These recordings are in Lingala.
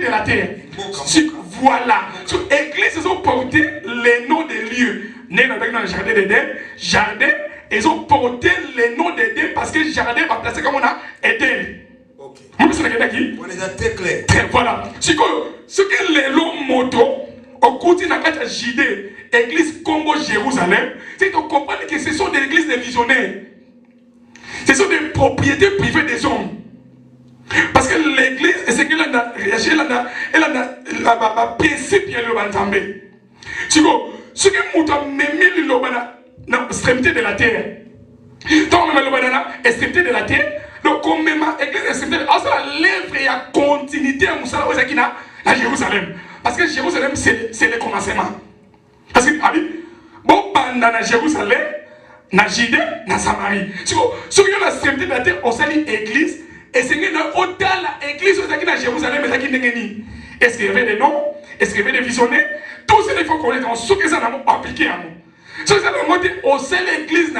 de la terre. Voilà. Église, ils ont porté les noms des lieux. Né dans le jardin d'Éden, jardin, ils ont porté les noms d'Éden parce que jardin va placer comme on a Éden. Ok. On est très clair. Voilà. Ce que les lots moto, au côté de la JD, église Congo Jérusalem, c'est de comprendre que ce sont des églises de visionnaires. Ce sont des propriétés privées des hommes. Parce que l'église, c'est qu'elle a un principe, il y a le bantambe. Ce que nous avons mis dans l'extrémité de la terre. Tant que nous avons l'extrémité de la terre, donc on met l'église l'extrémité de la terre. Alors, l'œuvre et la continuité à Jérusalem. Parce que Jérusalem, c'est le commencement. Parce que, bon, dans Jérusalem, dans Judée, dans Samarie. Si vous avez l'extrémité de la terre, on s'allie l'église. Et c'est autant l'église qui est à Jérusalem, est-ce qu'il y avait des noms? Est-ce qu'il y avait des visionnaires? Tout ça, il faut connaître. Ce que ça a appliqué à nous. Ce que ça a montré au sein de l'église,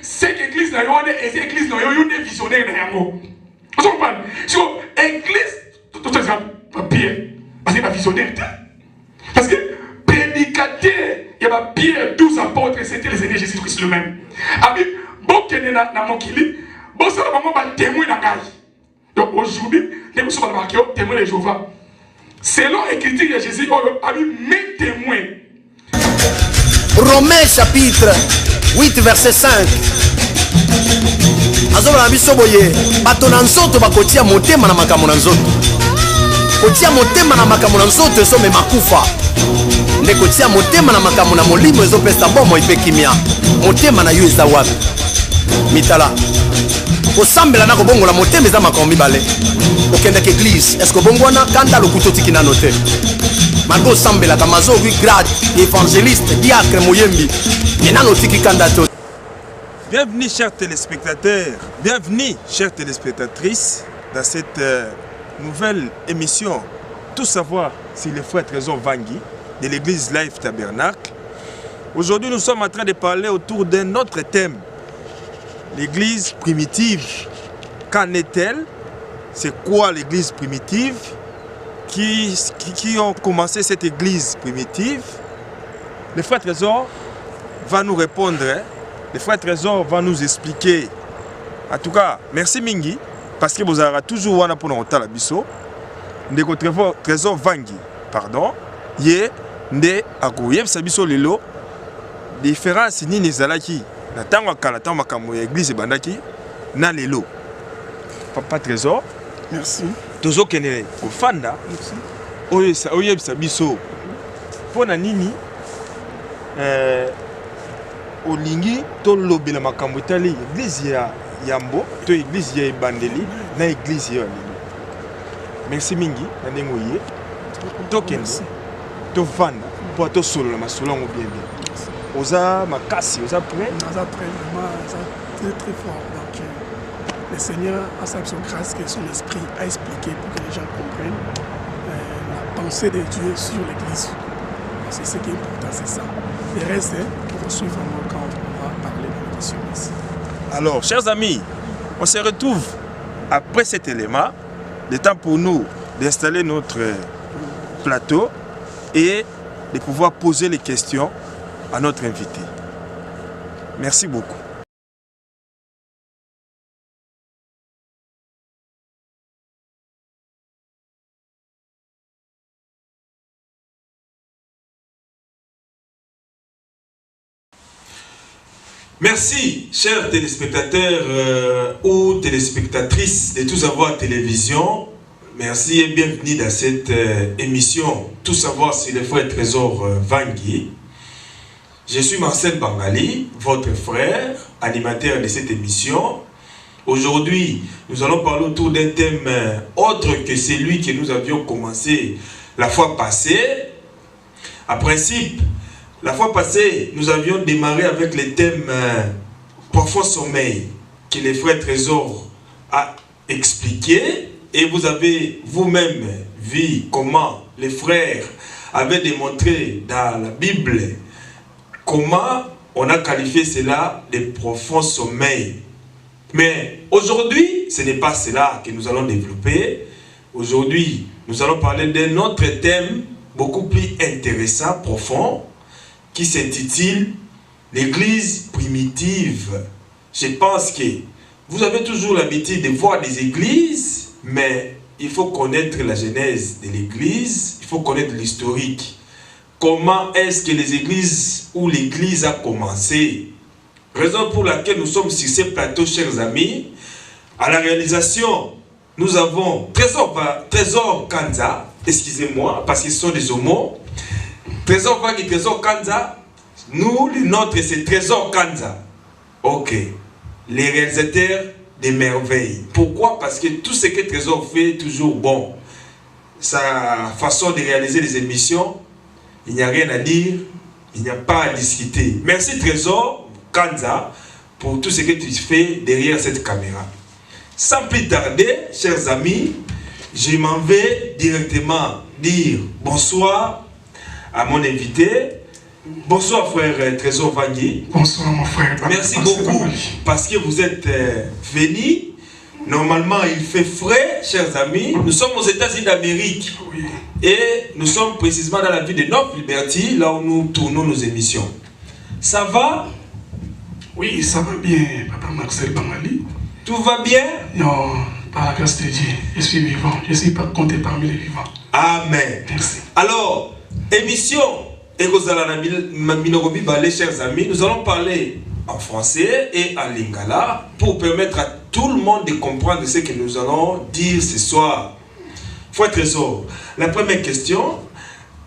c'est que l'église, et c'est l'église, il y a des visionnaires. Vous comprenez? Si l'église, tout ça, Pierre, parce qu'il y a des visionnaires. Parce que prédicateur, il y a Pierre, 12 apôtres, c'était les aînés Jésus-Christ lui-même. Bon, qu'il y a dans mon kili, bon, ça va témoin dans la. Donc aujourd'hui, nous sommes marqués témoins de Jéhovah. Selon l'écriture de Jésus, mes témoins. Romains chapitre 8 verset 5. Azola biso boye bato na nzoto bakotia motema na makambo na nzoto. Kotia motema na makambo na nzoto esome makufa. Nde kotia motema na makambo na molimo ezopesa bomo ipe kimia. Motema na yo eza wapi? Mitala. Osambela na kobongola motema eza makambo mibale. Okendeke église, est-ce que bongwana kanda lokuto tikina note? Malgo sambela kamazo wi grade évangéliste diacre moyembi. Enano tiki kanda to. Bienvenue chers téléspectateurs, bienvenue chères téléspectatrices dans cette nouvelle émission Tout savoir sur les frères Trésor Vangui de l'église Life Tabernacle. Aujourd'hui nous sommes en train de parler autour d'un autre thème. L'église primitive, qu'en est-elle? C'est quoi l'église primitive? Qui ont commencé cette église primitive? Le frère Trésor va nous répondre. Le frère Trésor va nous expliquer. En tout cas, merci Mingi, parce que vous avez toujours wana pour nous la biso. Ndeko Trésor Vangui, pardon. Yé nde akoyeb sabiso lelo. Différence ni nezalaki. Na tango kala tango makambo ya église bandaki na lelo. Papa Trésor. Merci. Tozo kenele kofanda. Merci. Oyeb sabiso. Pona nini olingi to lobela makambo tali église ya Yambo, to église ya Ebandeli, na église ya lelo. Merci mingi na nengoye. To kense. To fanda pour to solo la masolo ngo bien bien. Oza makasi, oza prêt? Oza prêt, vraiment, très très fort. Donc le Seigneur a sa grâce que son esprit a expliqué pour que les gens comprennent la pensée de Dieu sur l'église. C'est ce qui est important, c'est ça. Le reste, pour poursuivre vraiment quand on va parler de l'émission ici. Alors, chers amis, on se retrouve après cet élément. Le temps pour nous d'installer notre plateau et de pouvoir poser les questions à notre invité. Merci beaucoup. Merci, chers téléspectateurs ou téléspectatrices de Tout Savoir Télévision. Merci et bienvenue dans cette émission Tout Savoir sur les frères Trésor Vangui. Je suis Marcel Bangali, votre frère, animateur de cette émission. Aujourd'hui, nous allons parler autour d'un thème autre que celui que nous avions commencé la fois passée. En principe, la fois passée, nous avions démarré avec le thème profond sommeil que les frères Trésor a expliqué. Et vous avez vous-même vu comment les frères avaient démontré dans la Bible comment on a qualifié cela de profond sommeil. Mais aujourd'hui, ce n'est pas cela que nous allons développer. Aujourd'hui, nous allons parler d'un autre thème beaucoup plus intéressant, profond, qui s'intitule l'Église primitive. Je pense que vous avez toujours l'habitude de voir des églises, mais il faut connaître la genèse de l'Église, il faut connaître l'historique. Comment est-ce que les églises ou l'Église a commencé? Raison pour laquelle nous sommes sur ce plateau, chers amis. À la réalisation, nous avons Trésor Kanza, excusez-moi, parce qu'ils sont des homos. Trésor Vang et Trésor Kanza, nous, le nôtre, c'est Trésor Kanza. Ok. Les réalisateurs des merveilles. Pourquoi? Parce que tout ce que Trésor fait est toujours bon. Sa façon de réaliser les émissions, il n'y a rien à dire, il n'y a pas à discuter. Merci Trésor Kanza pour tout ce que tu fais derrière cette caméra. Sans plus tarder, chers amis, je m'en vais directement dire bonsoir à mon invité. Bonsoir frère Trésor Vangui. Bonsoir mon frère. Merci beaucoup parce que vous êtes venu. Normalement il fait frais, chers amis. Nous sommes aux États-Unis d'Amérique. Oui. Et nous sommes précisément dans la ville de North Liberty, là où nous tournons nos émissions. Ça va? Oui, ça va bien, Papa Marcel Bangali. Tout va bien? Non, par la grâce de Dieu, je suis vivant. Je suis pas compté parmi les vivants. Amen. Merci. Alors, émission chers amis, nous allons parler en français et en lingala pour permettre à tout le monde de comprendre ce que nous allons dire ce soir. Frère Trésor, la première question,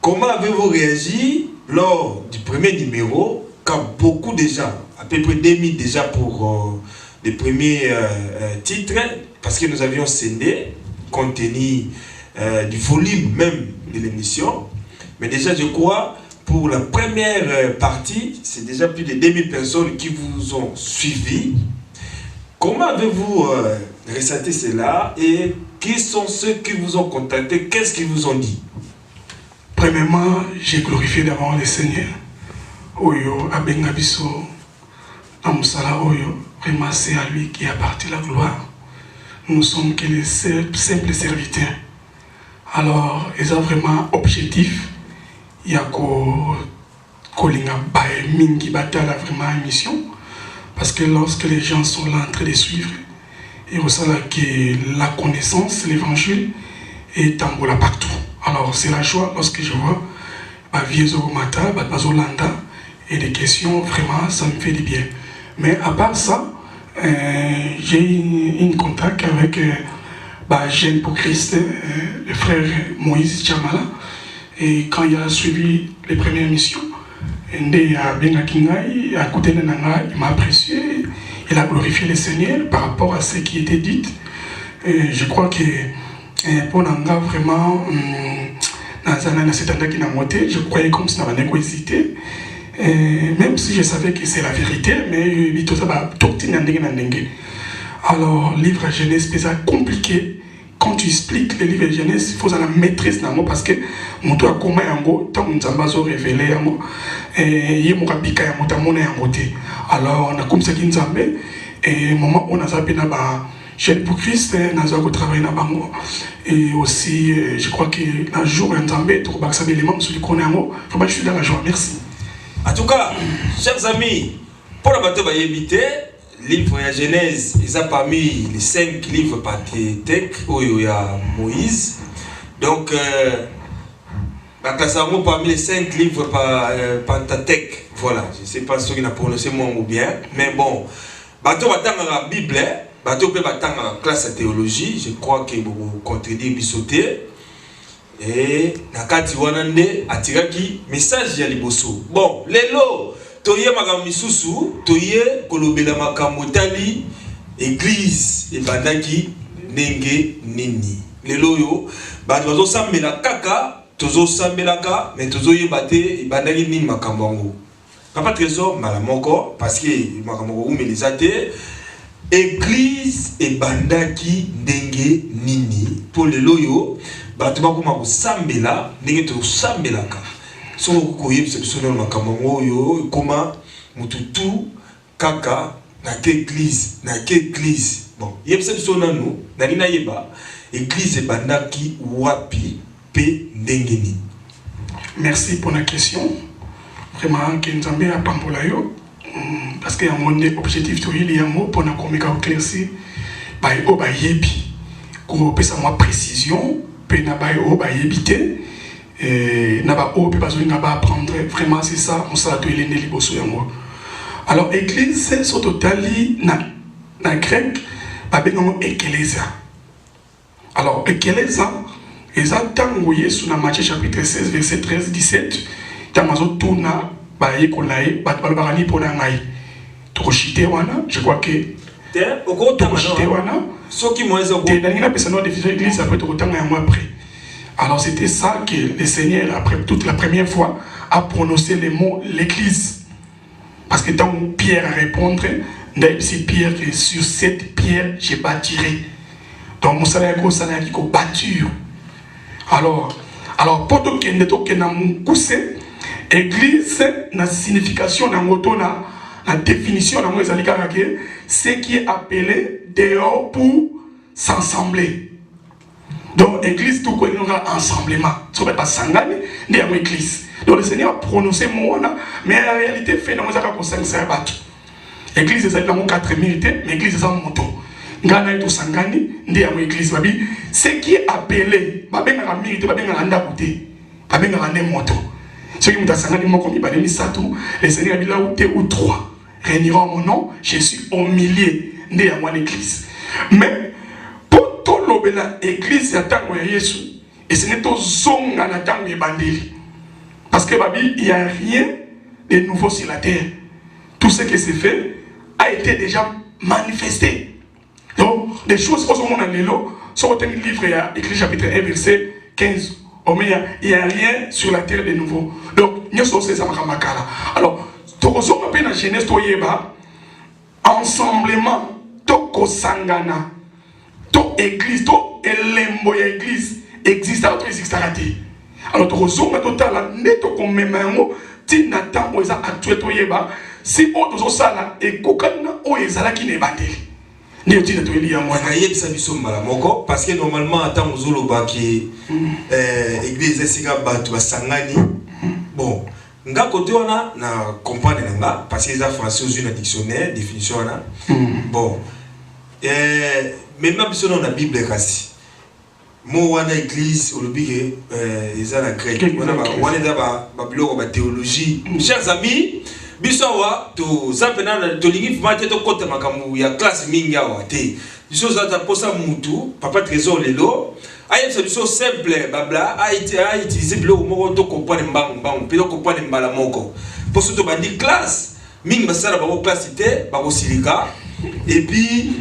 comment avez-vous réagi lors du premier numéro quand beaucoup de gens, à peu près 2000 déjà pour les premiers titres, parce que nous avions scindé compte tenu du volume même de l'émission, mais déjà je crois pour la première partie, c'est déjà plus de 2000 personnes qui vous ont suivi. Comment avez-vous ressenti cela et qui sont ceux qui vous ont contacté? Qu'est-ce qu'ils vous ont dit? Premièrement, j'ai glorifié d'abord le Seigneur. Oyo Abengabiso Amusala Oyo, vraiment c'est à lui qui appartient la gloire. Nous sommes que les simples serviteurs. Alors, ils ont vraiment objectif. Il y a Kolinga Bae Mingi Batala vraiment émission. Parce que lorsque les gens sont là en train de suivre, ils ressentent que la connaissance, l'évangile est en là partout. Alors c'est la joie lorsque je vois Viezoromata, Bazolanda et des questions, vraiment ça me fait du bien. Mais à part ça, j'ai une contact avec Jeune pour Christ, le frère Moïse Chamala. Et quand il a suivi les premières missions, il m'a apprécié, il a glorifié le Seigneur par rapport à ce qui était dit. Et je crois que pour Nanga, vraiment, je croyais comme si on avait hésité. Même si je savais que c'est la vérité, mais alors, livre à Genèse, c'est compliqué. Quand tu expliques les livres de Genèse, il faut la maîtrise parce que mon toit commun yango tant nous avons révélé yango et il m'a piqué yango tant mon yango té. Alors on a comme ça qui nous a fait et moment on a zappé na ba chaîne pour Christ nous avons travaillé na bango et aussi je crois que un jour on zambé tout ba ça élément sur le connaît yango vraiment je suis dans la joie. Merci. En tout cas, chers amis, pour la bateau va éviter livre de Genèse, ils ont parmi les 5 livres Pentateuque où il y a Moïse. Donc, parmi les 5 livres Pentateuque, voilà, je ne sais pas si on a prononcé moi ou bien, mais bon, bateau va dans la Bible, bateau peut va dans la classe de théologie, je crois que vous contredire bisoté. Et nakati wanande atiraki message ya liboso. Bon, lelo toye makambo misusu, toye kolobela makambo tali église ebandaki ndenge nini. Lelo yo ba tozo sambela kaka, tozo sambelaka, mais tozo yeba te ebandaki nini makambo ngo. Papa Trésor malamoko parce que makambo ko umelisa te. Église ebandaki ndenge nini. Pour lelo yo bato bakoma kosambela ndenge tosambelaka. Soko koyebisa biso na makambo oyo koma mututu kaka na ke église, bon yebisa biso nanu nani na yeba église ebandaki wapi pe ndengeni. Merci pour la question. Vraiment, que nous avons à Pampolayo. Parce qu'il y a un objectif il y a un mot pour nous éclaircir. Bayo bayebi. Qu'on peut savoir précision. Puis na bayo bayebité. Na ba o peut pas apprendre. Vraiment, c'est ça. On s'est attelé les liboso yango. Alors, église, c'est surtout tali na grec. Babengamo ecclesia. Alors, ecclesia. Et ça, tant que vous voyez sur Matthieu chapitre 16, verset 13-17, tant que vous tournez, je crois que alors c'était ça que le Seigneur, après toute la première fois, a prononcé le mot l'église. Parce que tant que Pierre a répondu, si Pierre est sur cette pierre, je bâtirai. Donc, mon salaire qui bâtir. Alors, pour que nous église, la signification, la définition, c'est qui est appelé dehors pour s'assembler. Donc, église, tout le monde a ensemblement. Ce n'est pas sangane, ni à l'église. Donc, le Seigneur a prononcé mon nom, mais en réalité, fait dans mon 5 bateaux. L'église, c'est dans mon 4 militaires, mais l'église, c'est dans mon moto. Ngana ito sangani ndi ya l'église babi ce qui est appelé babenga la milité babenga la ndakuté babenga la moto ce qui muta sangani moko mi balemi satu les seigneurs bila ou deux ou trois réuniront mon nom je suis au milieu ndi ya moi l'église mais pour tout l'obéla église ya tango ya Yesu et ce n'est pas zonga na tango ya bandeli parce que babi il y a rien de nouveau sur la terre tout ce qui s'est fait a été déjà manifesté. Donc, des choses au monde en l'élo, sur le livre, il y a écrit chapitre 1, verset 15. Il n'y a rien sur la terre de nouveau. Donc, nous sommes ces amamakala. Alors, tout ce qu'on appelle la Genèse, ensemblement, tout sangana, tout église, tout élembo église existe à l'autre existe à la terre. Alors, tout ce qu'on total, net au même mot, tinatan, ou ça actuel, si on doit ça, et kokana, ou ezala qui n'est pas parce que normalement attends muzoloba qui église esika batu basangani bon nga côté wana na comprendre nga parce que ça français aux une dictionnaire définition wana bon même biso na bible kasi mo wana église olobi eza na grec wana eza ba biloko ba théologie chers amis bisawa to zapena to lingi fumate to kota makamu ya classe mingi awa te biso za posa mutu papa trésor lelo aye biso simple babla a utiliser biloko moko to comprendre mbangu pe to comprendre mbala moko poso to bandi classe mingi basala ba classe te ba ko silika et puis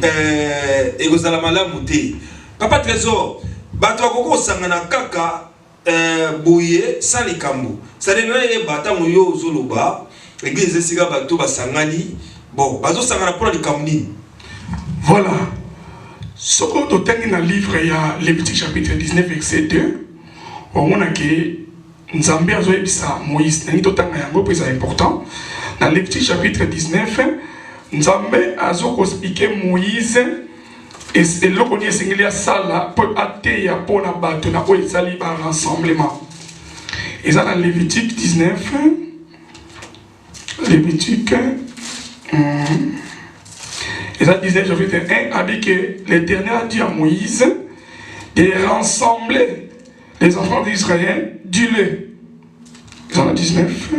ekozala malamu te papa trésor bato akoko sangana kaka boye salikambo ça devrait bata moyo zoloba l'église est siga bato basangani bon bazo sangana pour le kamni. Voilà. Ce qu'on doit tenir dans le livre il y a Lévitique chapitre 19 verset 2 on a que Nzambe azo ebisa Moïse nani to tanga yango pour c'est important dans Lévitique chapitre 19 Nzambe azo ko expliquer Moïse et c'est là qu'on est singeli à sala pour ateya pour na bato na ko ezali ba rassemblement. Et ça dans Lévitique 19 Lévitique, et ça disait, chapitre 1, avec l'Éternel a dit à Moïse de rassembler les enfants d'Israël du lait. Ils en ont 19.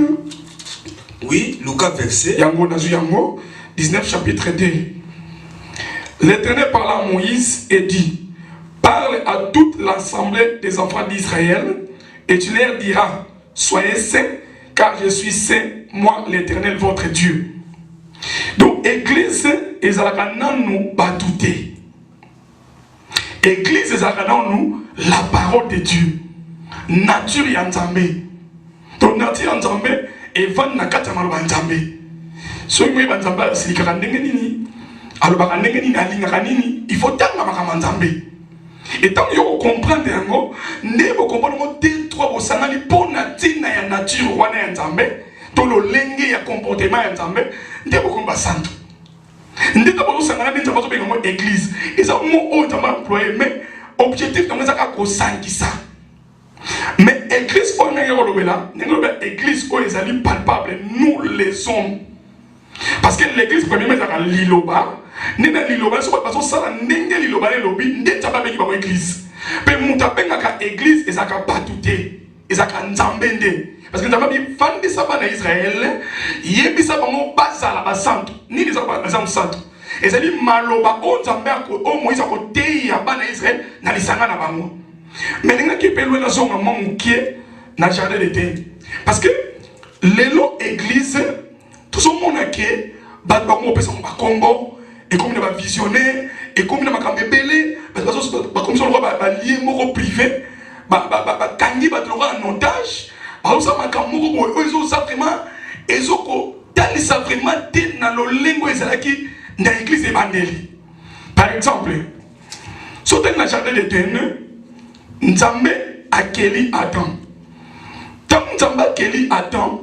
Oui, Lucas verset. Yango, 19 chapitre 2. L'Éternel parla à Moïse et dit, parle à toute l'assemblée des enfants d'Israël et tu leur diras, soyez saints, car je suis saint, moi l'Éternel votre Dieu. Donc église ezalaka nanu batouté. Église ezalaka nanu la parole de Dieu. Nature ya Nzambe. Donc nature ya Nzambe evanda na kati ya maloba Nzambe. Soki moyi Nzambe asilikaka ndenge nini, alobaka ndenge nini, alingaka nini, il faut tanga makambo Nzambe. Et tant que vous comprenez, vous comprenez deux, trois, vous savez, pour la nature, vous avez tout le lingue et comportement, vous comprenez ça. Vous savez, vous avez église. Et ça, vous avez employé, mais objectif dans les accords ça. Mais l'église, on est l'église où ils allaient palpable, nous les hommes. Parce que l'église, premièrement, c'est l'Iloba. Nous dans l'Iloba, c'est parce que ça, nous dans l'Iloba, nous n'avons pas l'église. Mais nous avons l'église et ça a batouté. Et ça a nzambende. Parce que nous avons dit, fan de ça en Israël, il y a des gens qui ont basé la centre, ni des gens qui ont centre. Et ça dit, maloba, on zambé, on Moïse a côté, il y a en Israël, dans les sangs na bango. Mais les gens qui peuvent louer la zone, maman qui est dans le jardin d'été. Parce que l'église, tout ce monde qui est, on peut s'en Congo, et comme on va visionner, et comme on va bébélé, parce que comme ça, on va lier mon privé, kangi va trouver un otage, alors ça m'a kamoko, ils ont ça vraiment, ils ont ça vraiment dans le lingue qui dans l'église évangélique. Par exemple, sur le jardin d'été, Nzambe akeli Adam. Tant Nzambe akeli Adam,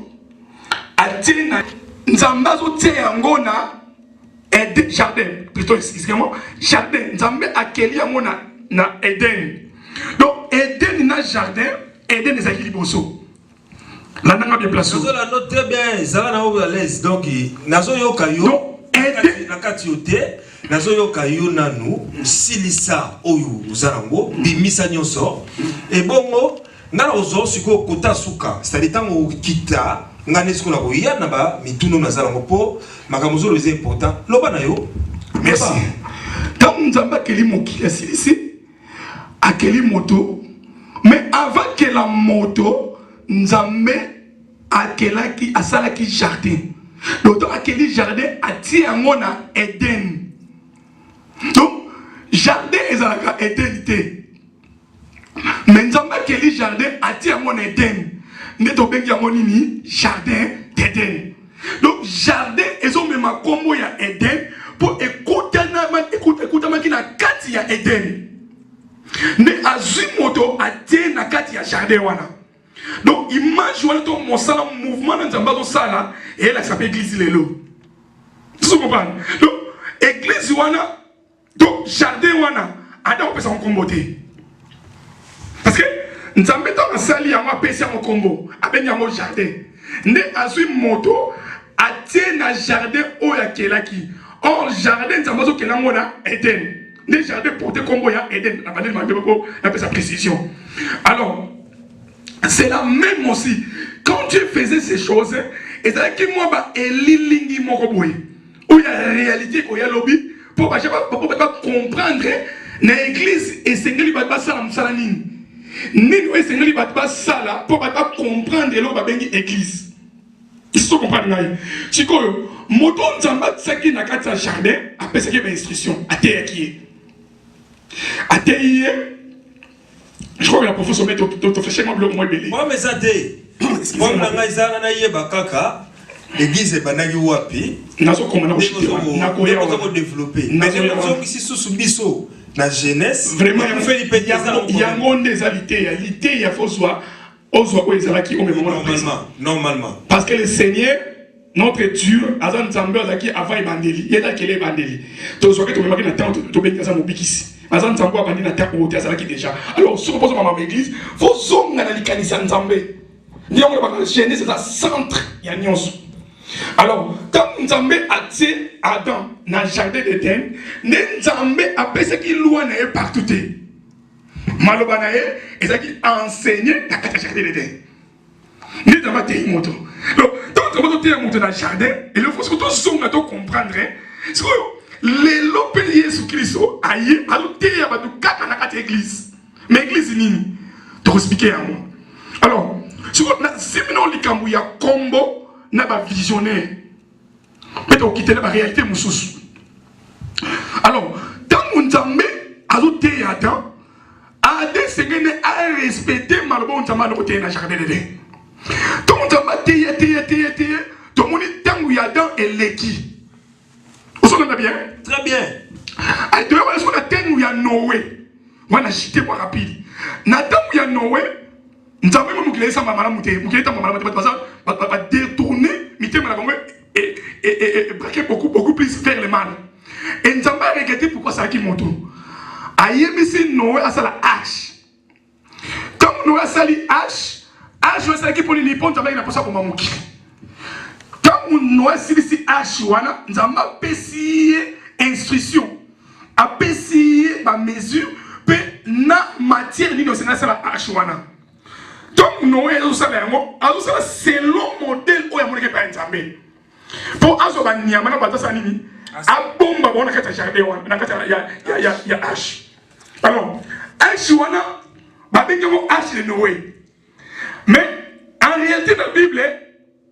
Atena Nzambe azote yango na Eden jardin, plutôt excusez-moi, jardin. Nzambe akeli yango na Eden. Donc Eden na jardin, Eden ezaki liboso. La nanga bien placé. Nazo la note très bien, ça na au à l'aise. Donc nazo yoka yo. Na kati yote. Nazo yoka yo nanu silisa oyu zarango bimisa nyonso et bongo ngana ozo siko kota suka c'est-à-dire tango kita ngane siko na koya na ba mituno na zarango po makamuzo le important loba na yo. Merci. Tant Nzamba keli mokili silisi akeli moto, mais avant que la moto Nzambe akelaki asalaki jardin. Donc akeli jardin ati yango na Eden. Donc, jardin est à la éternité. Mais nous avons quel jardin attire mon Eden. Nous avons un jardin d'Eden. Donc, jardin est même un combo à Eden pour écouter qui na kati ya Eden. Mais à Zumoto attire na kati ya jardin wana. Donc, image wana to mon sala mouvement dans Zamba sala et elle s'appelle église lelo. Vous comprenez? Donc, église wana. Donc, jardin wana, Adam peut s'en comboter. Parce que, nous avons un sali à moi, pèse en combo, avec un jardin. Nous avons une moto, à un jardin où il y a quelqu'un. Or, jardin, nous avons quelqu'un Eden. Les jardins pour des combos, il y a Eden. On appelle ça précision. Alors, c'est la même aussi. Quand Dieu faisait ces choses, et c'est là que moi, Eli Moroboy, où il y a la réalité, où il y a lobby. Pour comprendre l'église et Seigneur va ça la salanine. Ni nous Seigneur va ça là pour comprendre l'église. Il faut comprendre là. Si quoi moto nzamba tsaki na kati jardin après ça qui est instruction à terre qui à terre je crois que la professeure met tout fait chez moi bloc moi belé. Moi mais ça dé. Moi na izana na yeba kaka. L'église est banagi wapi nazo komana ko développer mais nous ici sous biso na jeunesse vraiment il y a monde des alités il y a faut soit aux ezala qui au même moment normalement parce que le Seigneur notre Dieu azan nzambe azaki avant evangélie il a quel évangélie to soit que to memaki na temps to benga za mobikisi azan nzambe abandi na temps au azalaki déjà alors sur pose mama église faut zonga na likanisa nzambe ni on va chaîner c'est ça centre ya nyonso. Alors, quand Nzambe a tué Adam dans le jardin d'Éden, Nzambe a fait ce qu'il loue partout. Malobanae, et ce qu'il a enseigné dans le jardin d'Éden. Nzambe a tué moto. Donc, quand on a tué moto dans le jardin, il faut surtout son à comprendre. C'est que les lopes Jésus-Christ aïe, alors tué à tout cas dans la église. Mais l'église nini, tu peux expliquer à moi. Alors, si nous il y a combo. N'a pas visionnaire. Mais on quitte la réalité moussous. Alors, tant qu'on s'en met à l'autre Adam, Adam c'est à respecter malbon on s'en met à l'autre dans jardin de Dieu. Tant qu'on s'en met tout le monde tant où Adam est l'équi. Vous savez bien? Très bien. À deux fois, on a tant où il y a Noé. On a cité pour rapide. Na tant où il y a Noé. Nous avons même que les gens va détourner et braquer beaucoup plus vers le mal. Et nous avons regretté pourquoi ça a qui monte. ayebisi Noé asala H. Comme Noé asali H asala ki poni ni ponta na posa ko mamuki. Comme Noé silisi H wana nzamba pesi instruction. A pesi ba mesure pe na matière ni osena sala H wana. Donc Noé asala yango asala selon modèle o ya moneke pa nzambe. Pour azoba nyama na batasa nini? A bomba bona kata jardin wana na kata ya H. Alors, H wana ba bengo H de Noé. Mais en réalité dans la Bible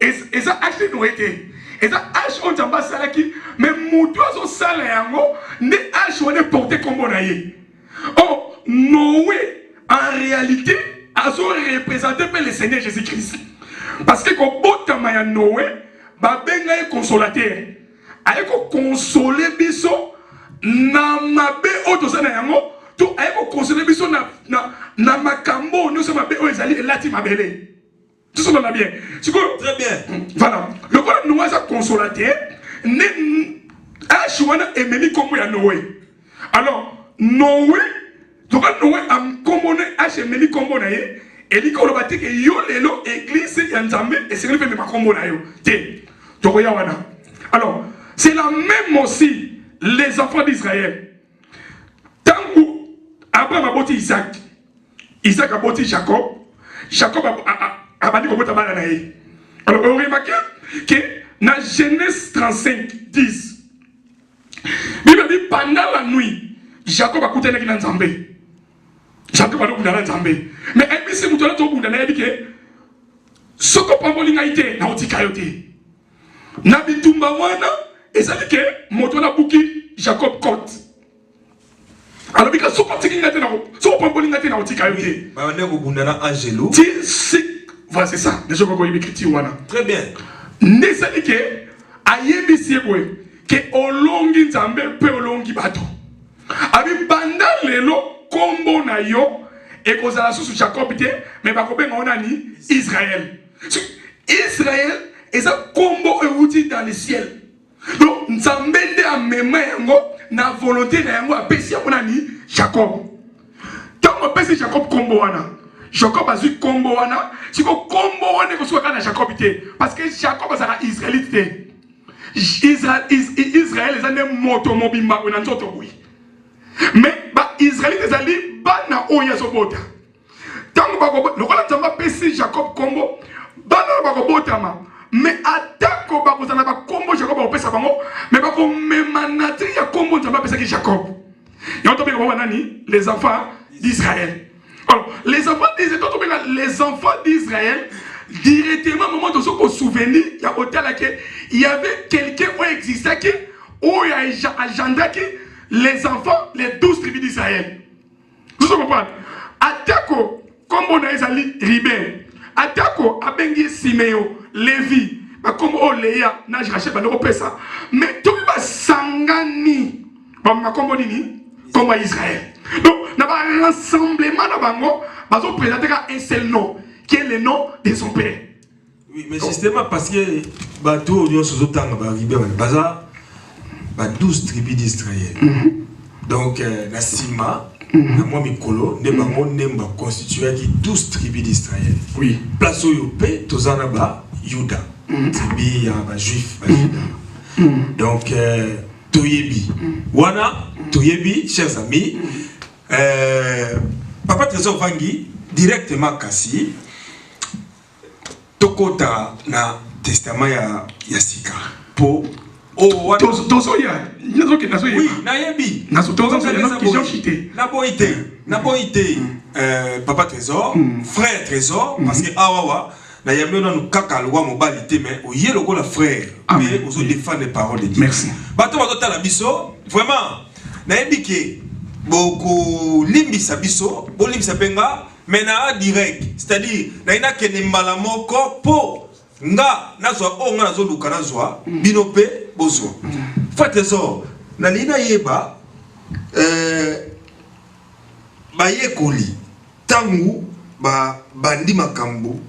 et ça H de Noé était. Et ça H on tamba salaki mais mutu azo sala yango ne H wana porté comme bonaye. Oh, Noé en réalité azo représenter le Seigneur Jésus-Christ. Parce que quand botama ya Noé ba benga e consolateur. Aye ko consoler biso na mabe otosana yango to aye ko consoler biso na makambo nous sommes mabe o ezali elati mabele. Tout ça va bien. Très bien. Voilà. Le quoi nous a consolateur ne H1 emeli comme ya Noé. Alors Noé donc Noé a commoné H emeli comme na ye et dit ko lobati ke yo lelo église ya Nzambe et c'est fait de makombo na yo. Té. Donc ya wana. Alors c'est la même aussi les enfants d'Israël. Tant que Abraham a bâti Isaac, Isaac a bâti Jacob, Jacob a bâti Jacob. Alors on remarque que dans Genèse 35, 10, Bible dit pendant la nuit, Jacob a coûté dans Nzambe. Jacob a coûté dans Nzambe. Mais un peu si vous avez tout le dit que ce qu'on peut avoir été dans le cailloté. Nabitumba wana et ça dit que Motona Bouki Jacob compte. Alors, parce que ce qui est dans Angelo. Voilà, c'est ça. Déjà, on a écrit. Très bien. N'est-ce pas que ayebisi que olongi nzambe pe olongi bato. Abi banda lelo kombo na yo et kozala sous Jacob te mais ba ko benga onani Israël. Israël et ça combo est dans le ciel. Donc, Nzambe de a même na volonté de yango a pesi onani Jacob. Tant on pesi Jacob combo wana. Jacob a eu combo wana. Si ko combo wana ko soit na Jacob te parce que Jacob a sera israélite te. Israël les années moto mobimba on nzoto oui. Mais ba Israélite ezali bana oya sobota. Tant ba ko lokola Nzambe pesi Jacob combo bana ba ko botama. Mais attaque ba ko zana ba combo Jacob ba pesa bango mais ba ko memanatri ya combo Nzambe pesa ki Jacob. Et on tombe comme nani les enfants d'Israël. Alors les enfants d'Israël, les enfants d'Israël directement moment de ce souvenir il y a hôtel il y avait quelqu'un qui existait qui où il y a agenda qui les enfants les 12 tribus d'Israël. Vous comprenez? Attaque comme on a ezali Ribel. Attaque abengi Siméo, Lévi, comme Oléa, Naj Rachel, Pesa. Mais tout va sangani. Comme Nini, comme Israël. Donc, il y a un rassemblement dans Bango, ils ont présenté un seul nom, qui est le nom de son père. Oui, mais justement parce que tout le monde 12 tribus d'Israël. Donc, la Sima, moi, Mikolo, nous constitué 12 tribus d'Israël. Oui. Place où il y a Tozanaba, Yuda. Tribu, Juif, donc, Toyebi. Wana, Toyebi, chers amis, Papa Trésor Vangi, directement Kassi, Tokota na testament ya Sika. Po, oh, Tozoya, oui, Nayebi. Naboïté, Papa Trésor, frère Trésor, parce que Awawa, Nayebi nous kakalwa mobilité, mais au yélo la frère, mais aux autres défendre les paroles de Dieu. Merci. Bato Bato la biso, vraiment, Nayebi qui beaucoup limbisa biso, bo limbisa penga, mais na direct, c'est-à-dire, naina kene malamoko po, nga nazwa o nga nazo luka nazwa, binope bozwa. Frère Trésor, na lina yeba, ba yekoli, tangu ba bandi makambo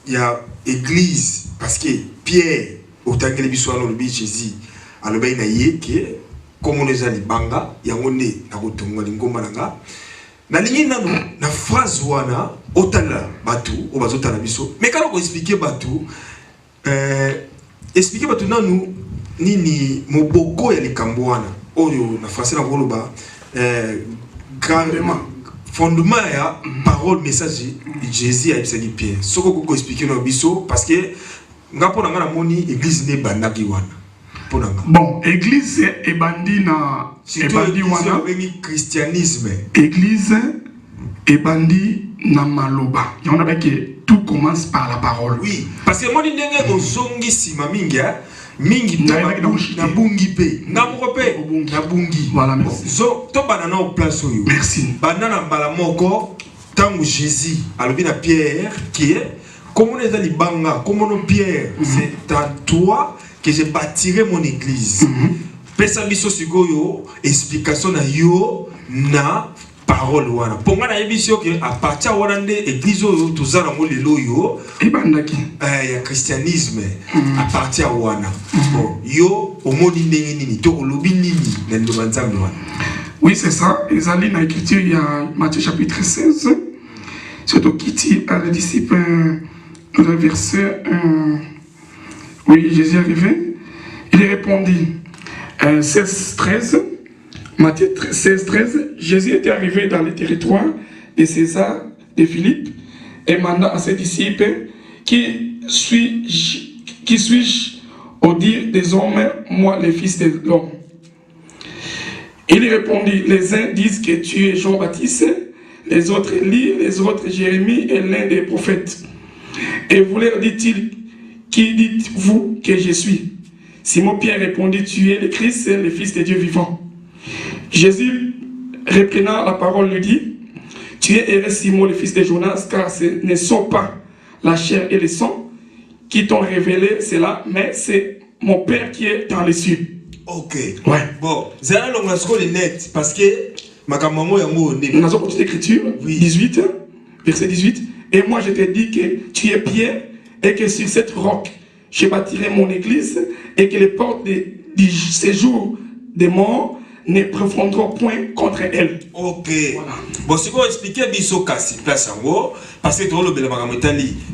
ya église, parce que Pierre, au tangele biso alo le Jésus, alo ba ina yeke, comme on les a libanga yangone na kotonga lingomba nanga na lingi nanu na phrase wana otala batu obazotala biso mais quand on expliquer batu expliquer batu nanu nini moboko ya likambo wana oyo na français na koloba grandement fondement ya parole message Jésus a expliqué Pierre soko ko expliquer no biso parce que ngapo na ngana moni église ne bandaki wana ponanga bon église e bandi na e bandi wana christianisme église e bandi na maloba y en a que tout commence par la parole oui parce que moni ndenge ozongi sima mingi mingi na bungi pe na mokope na bungi voilà merci zo to banana au place oyo merci banana mbala moko tangu Jésus alobi na Pierre qui est comme on est dans les banga comme on Pierre c'est en toi que j'ai bâtiré mon église pesa biso sikoyo explication na yo na parole wana ponga na yebisio que à partir wana nde église oyo tozana mo lelo yo ebandaki ya christianisme à partir wana bon yo omoni ndenge nini to olobi nini na ndoma nzambe wana oui c'est ça ezali na écriture il y a Matthieu chapitre 16 surtout qui dit à les disciples dans le verset oui Jésus est arrivé il répondit 16-13 Matthieu 16-13, Jésus était arrivé dans le territoire de César, de Philippe, et manda à ses disciples, qui suis-je au dire des hommes, moi le fils de l'homme? Il répondit, les uns disent que tu es Jean-Baptiste, les autres Élie, les autres Jérémie et l'un des prophètes. Et vous leur dit-il, qui dites-vous que je suis? Simon-Pierre répondit, tu es le Christ, le fils de Dieu vivant. Jésus, reprenant la parole, lui dit, tu es heureux Simon, le fils de Jonas, car ce ne sont pas la chair et le sang qui t'ont révélé cela, mais c'est mon Père qui est dans les cieux. Ok. Ouais. Bon, c'est là qu'on est net, parce que ma caméra est mot. Nous avons une écriture, oui. 18, verset 18, et moi je te dis que tu es Pierre, et que sur cette roque, je bâtirai mon église, et que les portes du séjour des morts ne préfondront point contre elle. Ok. Voilà. Bon, si vous expliquez biso kasi place en haut, parce que tout le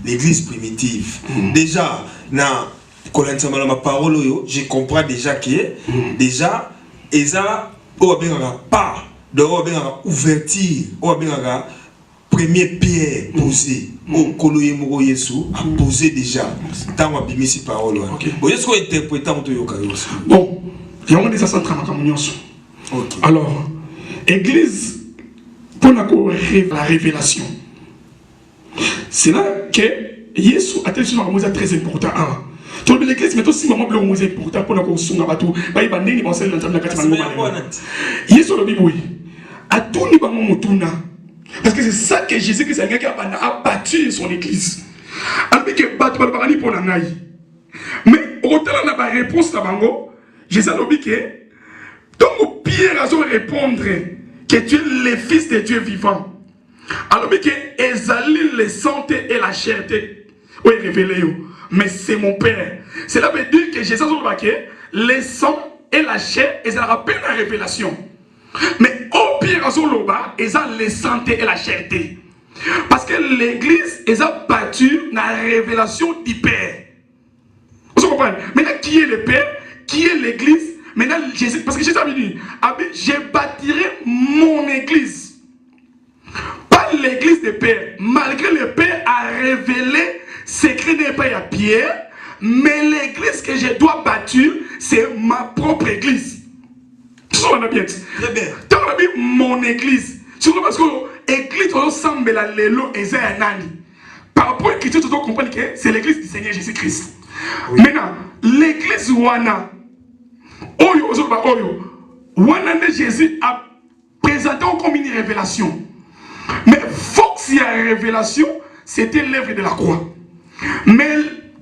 l'église primitive. Déjà, na ma parole, je comprends déjà que déjà, eza pas de ouverture, premier pierre posée au Koloye Moro Yesu a posé déjà dans ma bimisi parole. Bon, est-ce qu'on interprète en tout cas? Bon, il y a des centres à alors, église, pour la révélation, c'est là que Yesu a été très important. Tu vois, l'église, mais aussi, maman, c'est important pour la construction. Yesu le Bible, a tout le monde. Parce que c'est ça que Jésus a battu son église. Alors que battu pour la naï. Mais autant on a pas réponse à Bango, Jésus a dit que donc Pierre a répondre que tu es le fils de Dieu vivant. Alors que Ezali le santé et la chair oui révélé. Mais c'est mon Père. Cela veut dire que Jésus a dit que le sang et la chair, ils ont rappelé la révélation. Mais au Pierre a ils ont le santé et la chair. Parce que l'église, ils ont battu la révélation du Père. Vous comprenez? Maintenant, qui est le Père? Qui est l'église? Maintenant, Jésus, parce que Jésus a dit, je bâtirai mon église. Pas l'église de Père. Malgré le Père a révélé secret de Père à Pierre, mais l'église que je dois bâtir, c'est ma propre église. On a bien dit. Très bien. Tant on a dit mon église. Surtout parce que l'église ressemble à l'élo et à Nani. Par rapport à l'écriture, tu dois comprendre que c'est l'église du Seigneur Jésus-Christ. Oui. Maintenant, l'église Wana, Jésus a présenté comme une révélation. Mais Fox, il y a une révélation, c'était l'œuvre de la croix. Mais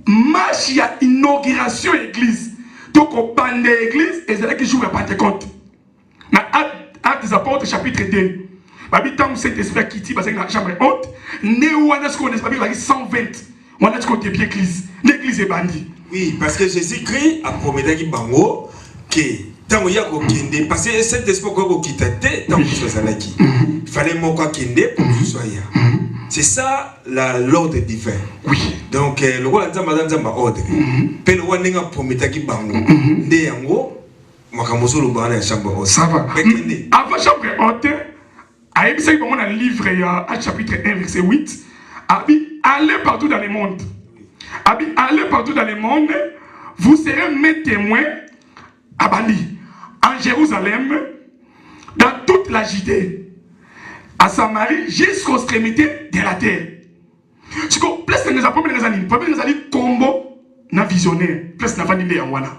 marche, il y a inauguration église. Donc, au pan de l'église, et c'est là que je joue à Pentecôte. Dans Actes des Apôtres, chapitre 2. Tant que cet esprit qui tire dans la chambre haute, nous avons 120. On a dit l'église. L'église est bandit. Oui, parce que Jésus-Christ a promis à Bango que Tant qu'il y a Kende, parce que cet espoir qu'on quitte tant que ce soit là qui. Il fallait mon quoi Kende pour que ce soit là. C'est ça l'ordre divin. Oui. Donc le roi de Madame Zamba ordre. Puis le roi n'a pas mis qui bango. Ndé yango, makamoso le bana chambre. Ça va. Avant chambre haute, à Epsé comme on a livré à chapitre 1 verset 8, allez partout dans le monde. Allez partout dans le monde, vous serez mes témoins à Bali, en Jérusalem, dans toute la Judée, à Samarie, jusqu'aux extrémités de la terre. Si vous place les premiers combo na visionnaire, place na vanille en wana.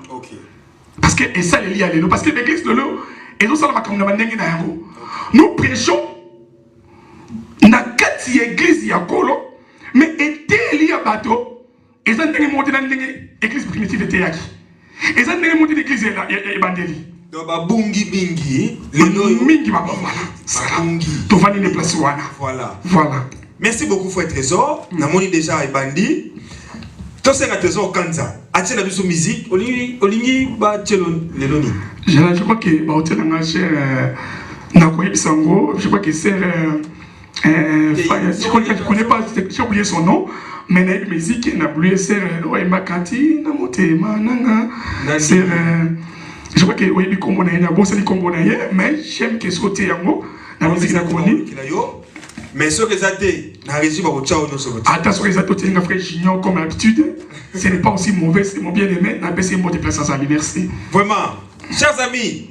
Parce que et ça les lie à l'élo, parce que l'église de l'eau et nous sommes comme nous prêchons na kati église ya kolo, mais était lié à bateau et ça n'est monté dans l'église primitive de Théaki. Et ça n'est monté l'église évangélique. Donc bungi bingi, mingi ba voilà. Voilà. Merci beaucoup frère Trésor. Namoni déjà ebandi. Toi c'est un trésor Kanza. As-tu la vision musique? Olingi ba tchelo leloni. Je crois que ba hôtel nga cher Nakoye Bisango, je crois que c'est je connais pas, j'ai oublié son nom, mais la musique n'a oublié c'est Makati na motema nanga. C'est je crois que oui, il comprend bon ça il comprend mais j'aime que ce côté yango la musique na koni. Mais ce que ça dit, na régime va ciao nous sur. Attention les autres tinga frère Junior comme d'habitude, ce n'est pas aussi mauvais, c'est mon bien-aimé, na baisser mot de place à merci. Vraiment, chers amis,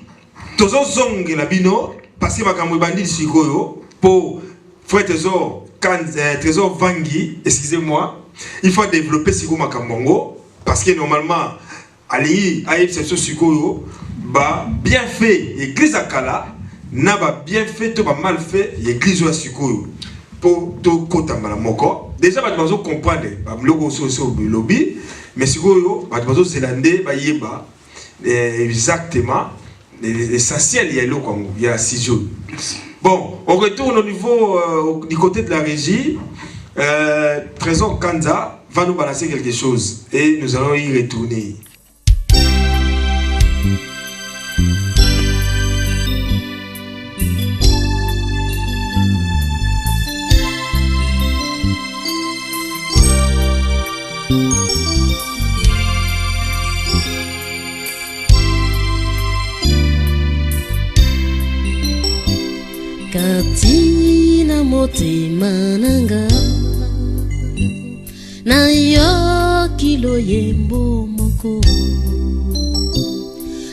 tozo zonge la bino parce que makambo bandi sikoyo pour frère Trésor Trésor Vangi, excusez-moi, il faut développer siko makambo parce que normalement Ali aïe c'est ce sikoyo ba bien fait église akala n'a pas bien fait tout pas mal fait église wa sikoyo pour tout kota malamoko déjà ba bazo comprendre ba mloko so lobby mais sikoyo ba bazo zélande ba yeba exactement l'essentiel il y a le Congo il y a 6 jours. Bon, on retourne au niveau du côté de la régie. Trésor Kanza va nous balancer quelque chose et nous allons y retourner. Katina motema nanga na yo kilo yembo moko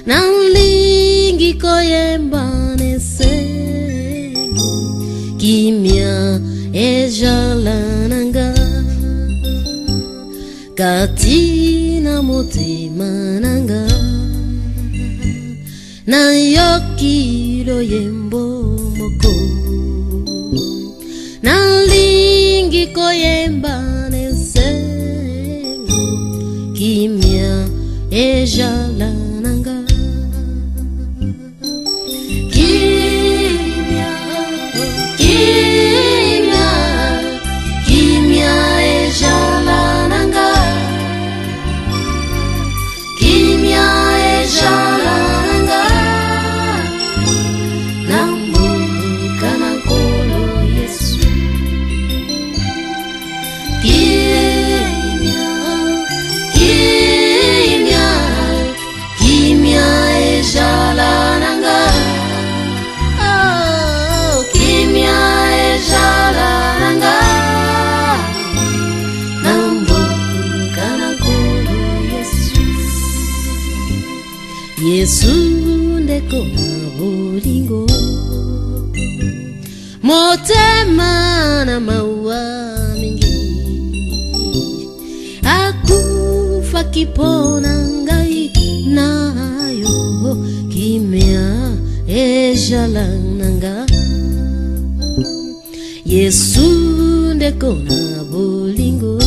na lingi koyemba nesego kimia ejala nanga katina motema nanga na yo kilo yembo nalingi koyemba nesego kimia ejala nanga kimia kimia kimia ejala nanga kimia ejala nanga Yesu ndeko na bolingo motema na maua mingi akufa kipona ngai nayo kimia ejala nanga Yesu ndeko na bolingo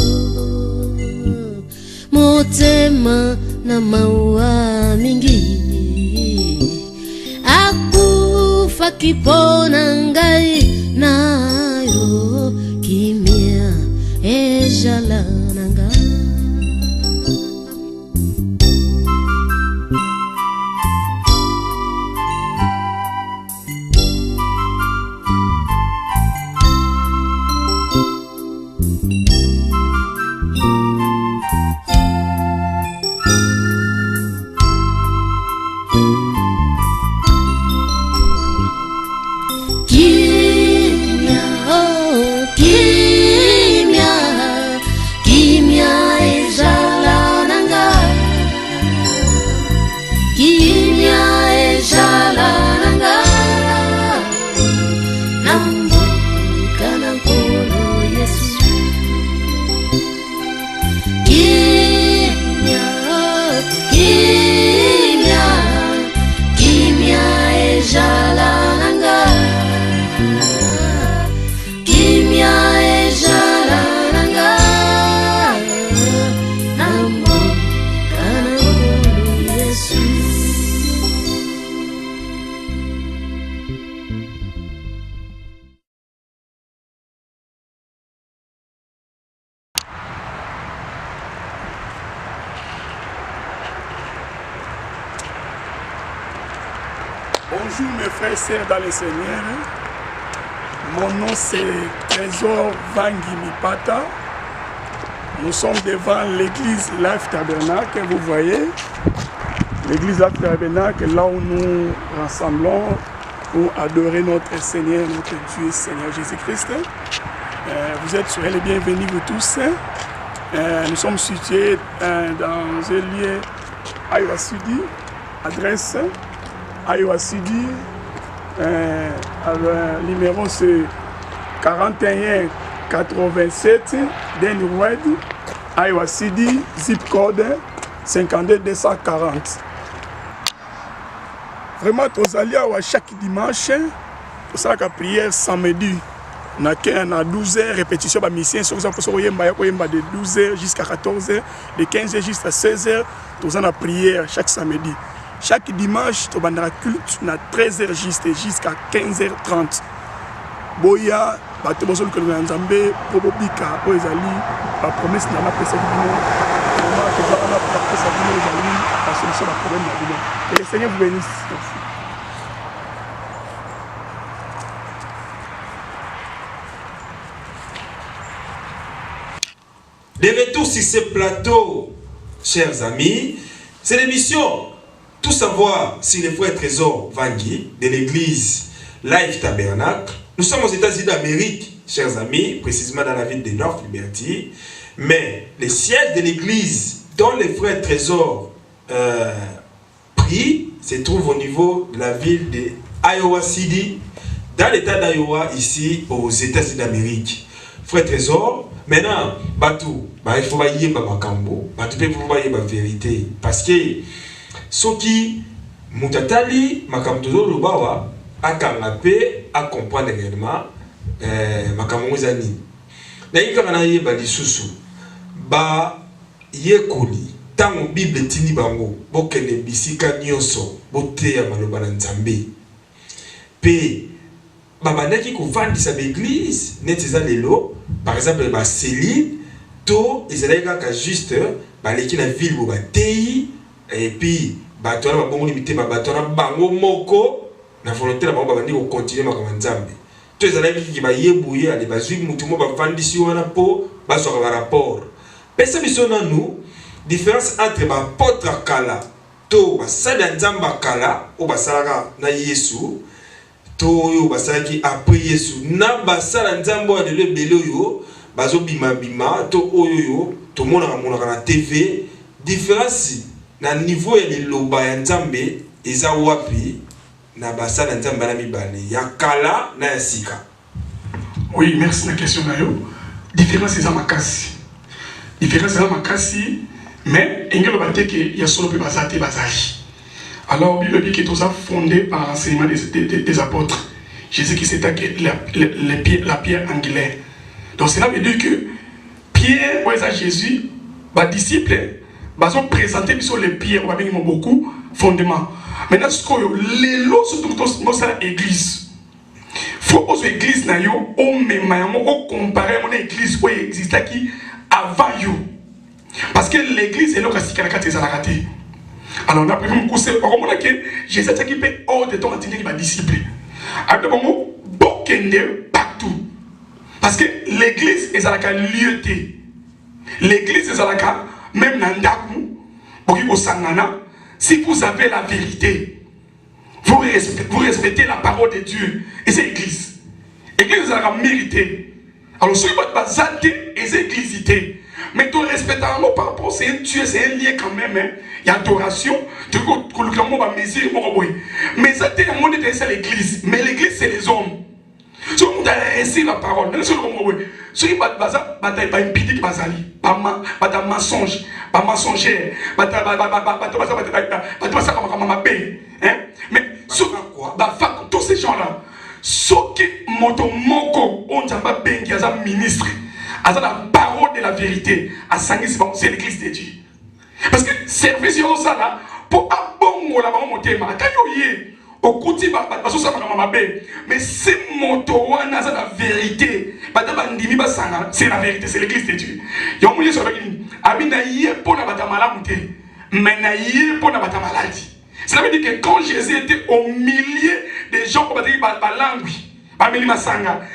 motema na maua mingi akufa kipona ngai nayo kimia ejala nanga Bonjour mes frères et sœurs dans le Seigneur. Mon nom c'est Trésor Vangi Mipata. Nous sommes devant l'église Life Tabernacle, vous voyez. L'église Life Tabernacle, là où nous rassemblons pour adorer notre Seigneur, notre Dieu, Seigneur Jésus-Christ. Vous êtes sur les bienvenus vous tous. Nous sommes situés dans un lieu à Iwasudi, adresse Iowa City, le numéro c'est 4187 Denny Road, Iowa City, zip code 52240. Vraiment, tous allés à chaque dimanche, pour ça la prière samedi. On a 12h, répétition de mission, sur ça, de 12h jusqu'à 14h, de 15h jusqu'à 16h, tous la prière chaque samedi. Chaque dimanche, tu as un culte à 13h jusqu'à 15h30. Boya, tu as besoin de Nzambe, Probobika, Oezali, la promesse de la presse la solution à problème. Que le Seigneur vous bénisse. De retour sur ce plateau, chers amis, c'est l'émission Tout savoir sur les frères Trésor Vangi de l'église Life Tabernacle. Nous sommes aux États-Unis d'Amérique, chers amis, précisément dans la ville de North Liberty. Mais le siège de l'église dont les frères Trésor prient se trouve au niveau de la ville de Iowa City, dans l'état d'Iowa, ici aux États-Unis d'Amérique. Frères Trésor, maintenant, Batou, il faut y ma makambo, Batou peut vous voyez ma vérité. Parce que Soki mutatali makamtozo lubawa akangape a comprendre réellement makamongozani na yika na yeba lisusu ba yekoli tango bible tini bango bokene bisika nyonso boteya maloba na Nzambe pe babandaki kovandisa l'église netiza lelo par exemple ba Céline to ezalaka ka juste baleki na ville bo bateyi. Et puis, bateau na bango limité bateau na bango moko na volonté na bango bandi ko continuer makama Nzambe. To ezalaki ki ba yebuye ale bazwi mutu mo ba vandisi wana po bazwa ba rapport. Pesa biso na nous différence entre ba apôtre kala to ba sada Nzamba kala o basala na Yesu to yo basalaki après Yesu na basala Nzamba wa le belo yo bazo bima bima to oyo to mona na TV différence na niveau ya liloba ya Nzambe eza wapi na basala Nzambe na mibale ya kala na ya sika. Oui, merci la question nayo. Différence eza makasi. Différence eza makasi, mais engelo bateke ya solo pe bazate bazali. Alors Bible dit que tout ça fondé par l'enseignement des apôtres. Jésus qui s'est la pierre angulaire. Donc cela veut dire que Pierre ou Jésus, bah disciple ils ont présenté les pierres, ils ont beaucoup fondements. Maintenant, les lots sont tous dans l'église. Il faut que l'église, on compare à l'église qui existe avant. Parce que l'église est là qui est raté. Alors, on a prévu un coup, c'est pour que Jésus qui peut hors de ton atelier qui disciple. Après, beaucoup partout. Parce que l'église est à la lieuté. l'église des alaka, même Nandaku, si vous avez la vérité, vous respectez la parole de Dieu. Et c'est l'église. L'église des alaka mérité. Alors, si vous êtes zate et c'est l'église. Mais tu respectes par rapport à Dieu, c'est un lien quand même. Hein. Il y a adoration. Tu peux le mesure. Mais ça, c'est l'église. Mais l'église, c'est les hommes. Si vous avez réussi la parole, si vous avez un mensonge, un mensongère, mais tous ces gens-là, ceux qui ont un ministre, à la parole de la vérité, c'est l'église de Dieu. Parce que service ça là, pour un bon la thème, mais si mon towana c'est la vérité, c'est la vérité, c'est l'église de Dieu. Cela veut dire que quand Jésus était au milieu des gens,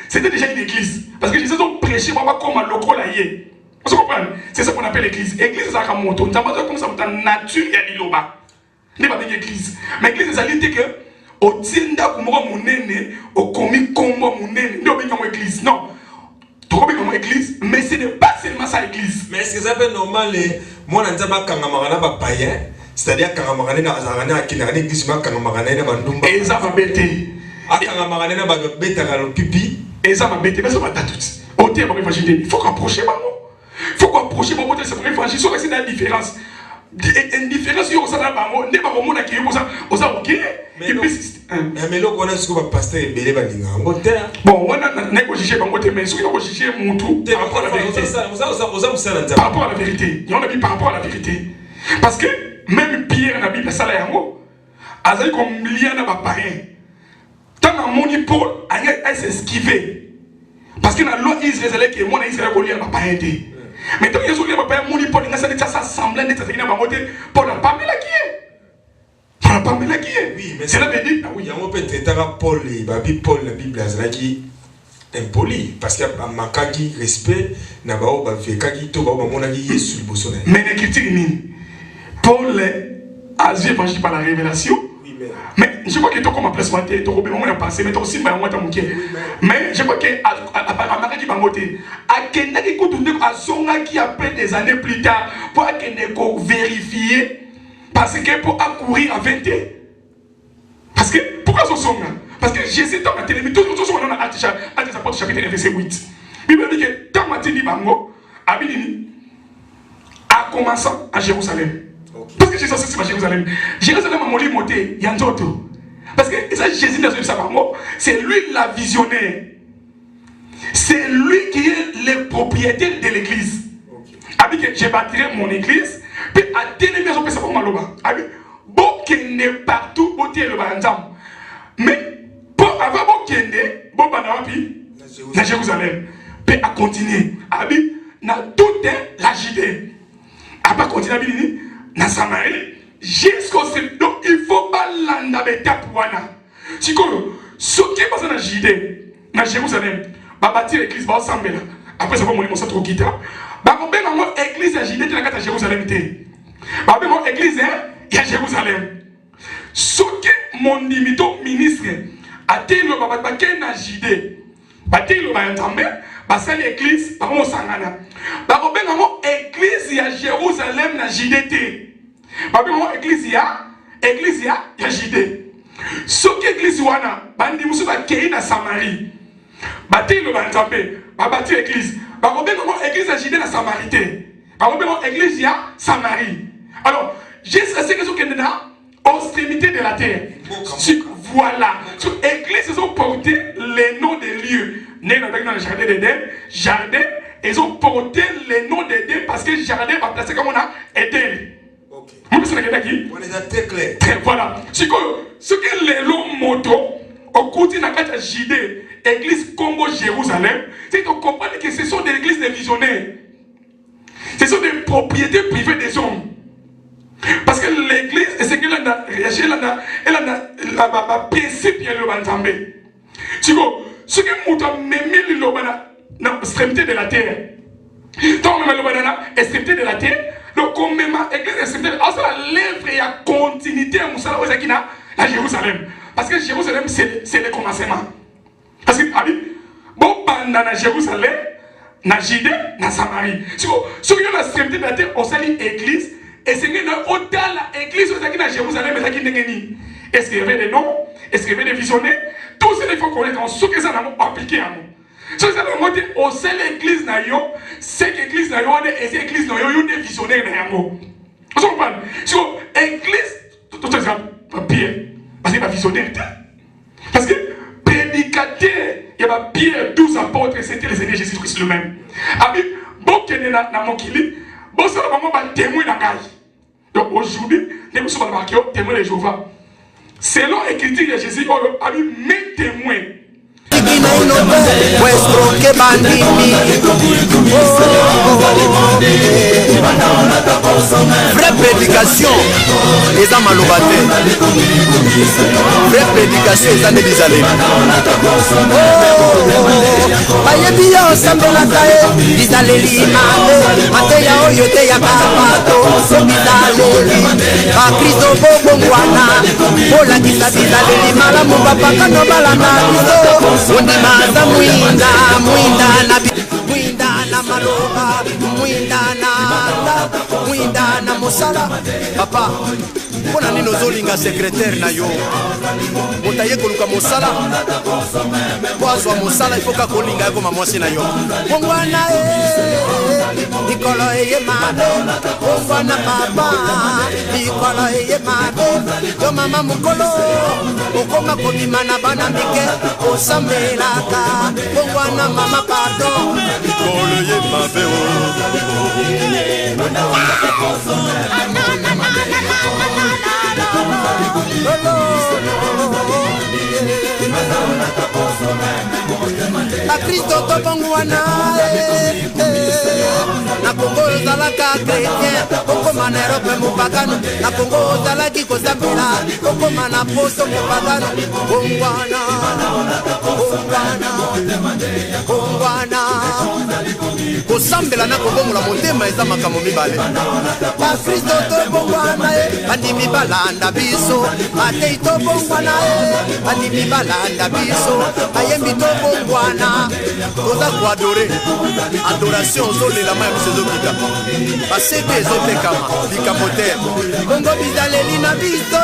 c'était déjà une église. Parce que Jésus a prêché comme un local. Vous comprenez? C'est ça qu'on appelle l'église. L'église, c'est un moto. On a comme ça, on a nature et l'iloba. Ce n'est pas une église. Mais l'église, c'est l'idée que au tienda kumoko munene, au komi kombo munene, ne obi comme église. Non. Tu obi comme église, mais ce n'est pas seulement ça l'église. Mais est-ce que ça fait normal moi on a kanga marana ba païen, c'est-à-dire kanga marana na azarana ki na église ma kanga marana na bandumba. Et ça va bêter. Kanga marana na ba beta na le pipi. Et ça va bêter, mais ça va tout. Au terme pour évangile, il faut rapprocher maman. Il faut rapprocher maman de cette évangile, sur c'est la différence. Une différence sur ça là maman, n'est pas maman qui est comme ça, OK. Mais là, on a ce que va passer belé bandinga. Bon, on a négocié par côté, mais ce qu'on a négocié mon tout par rapport à la vérité. Par rapport à la vérité. On a dit par rapport à la vérité. Parce que même Pierre n'a Bible ça là yango. Azali comme lien na ba païen. Tant na moni Paul a s'esquiver. Parce que la loi israélienne que mon Israël ko lien ba païen té. Mais tant que Jésus ba païen moni Paul nga ça s'assembler net ça na ba moté Paul a pas mis la qui est. Oui, mais c'est la vérité. Oui, il y a un peu de Paul, Paul, la Bible, qui impoli. Parce qu'il y a un makagi, respect, n'a pas fait kagi, tout va mon avis, sur le bosson. Mais les critiques, Paul a vu évangile par la révélation. Mais je crois que tu as comme un placement, tu as comme un passé, mais tu as aussi un moitié manqué. Mais je crois que à Maradi Bangote, à Kenaki Koutoune, à Songa qui après des années plus tard, pour Keneko vérifier. Parce que pour accourir à 20 ans. Parce que, pourquoi ce sont là? Parce que Jésus dans la télévision, tout ce qu'on a à Actes chapitre 1, verset 8. Il me dit que dans ma télévision, a commençant à Jérusalem. Parce que Jésus c'est à Jérusalem. Jérusalem a molli monté, il y a un autre. Parce que ça, Jésus n'a pas ça, c'est lui la visionnaire. C'est lui qui est le propriétaire de l'église. Je bâtirai mon église. Puis à tenir maison ça pour maloba. Bon qui n'est partout au le bandam. Mais pour avoir bon qui n'est bon banapi na Jérusalem. Puis à continuer. Abi na tout la Judée. À pas continuer abi na Samarie jusqu'au donc il faut pas landa beta pouana. Si ko ce qui passe na Judée na Jérusalem va bâtir l'église va ensemble là. Après ça va mon ça trop quitter. Bah on ben mon église à Judée à Jérusalem té. Bah ben mon église à Jérusalem. Ce que mon limito ministre a été le baba na Judée. Bah té le ba entendre bah c'est l'église par mon sangana. Bah on ben mon église à Jérusalem na Judée té. Bah ben mon église à Judée. Ce que église wana bandi musu ba kei na Samarie. Bah té le ba entendre bah bâtir l'église. Bah on ben mon église à Judée na Samarité. Bah on ben mon église à Samarie. Alors, j'ai stressé que ce qui est là, aux extrémités de la terre. Voilà. Sur l'église, ils ont porté les noms des lieux. Né dans le jardin d'Éden, jardin, ils ont porté les noms d'Éden parce que jardin va placer comme on a Éden. Ok. On est très clair. Voilà. Ce que les longs motos, au côté de la Judée, église Congo Jérusalem, c'est qu'on comprend que ce sont des églises des visionnaires. Ce sont des propriétés privées des hommes. Parce que l'église, c'est qu'elle a réagi, elle a principe, elle a entendu. Ce que nous avons mis dans l'extrémité de la terre, tant même le banana extrémité de la terre donc comme même église extrémité à ça l'œuvre et la continuité à Moussala aux Akina à Jérusalem parce que Jérusalem c'est le commencement parce que bon pendant na Jérusalem na Judée na Samarie si vous la extrémité de la terre on s'allie église et c'est que au-delà l'église aux Akina Jérusalem et Akina Ngeni est-ce qu'il y avait des noms est-ce qu'il y avait des visionnaires tout ça il faut qu'on les en ce que ça n'a pas appliqué à nous. Si vous avez monté au sein de l'église, c'est que l'église et c'est l'église, il y a des visionnaires. Vous comprenez? Si l'église, tout ça, Pierre, parce qu'il y a visionnaire. Parce que prédicateur, il y a Pierre, 12 apôtres, c'était le Seigneur Jésus-Christ lui-même. Abi, bon, qui est dans mon kili, bon, ça va vraiment témoin dans la. Donc aujourd'hui, nous sommes marqués témoin de Jéhovah. Selon l'écriture de Jésus, Abi, mes témoins. Vuestro que bandini vraie prédication les âmes malobate vraie prédication les âmes d'Israël bayebi yo sambelaka ye bizaleli mabe mateya oyo te ya kapato so bizaleli bakristo bobongwana bolakisa bizaleli malamu bapakano balanda biso undimaza mwinda na maloba mwinda na mosala papa mpona nini ozolinga secrétaire na yo moto aye koluka mosala po azwa mosala ifoka kolinga ekoma mwasi na yo bongwana likolo eye mabe bongwana papa likolo eye mabe yo mama mokolo okoma kobima na bana mike osambelaka bongwana mama pardon likolo eye mabe la Kristo tobongwana na Kongo ozalaka chrétien okoma na Europe mopagano na Kongo ozalaki kozambela okoma na poso mopagano bongwana kosambela na kobongola motema eza makambo mibale bakristo tobongwana bandimi balanda biso batei tobongwana bandimi balanda biso bayembi tobongwana toza koadore adoration ozolelama ya biso ezokita basebe ezotekama likambo te bongo bizaleli na biso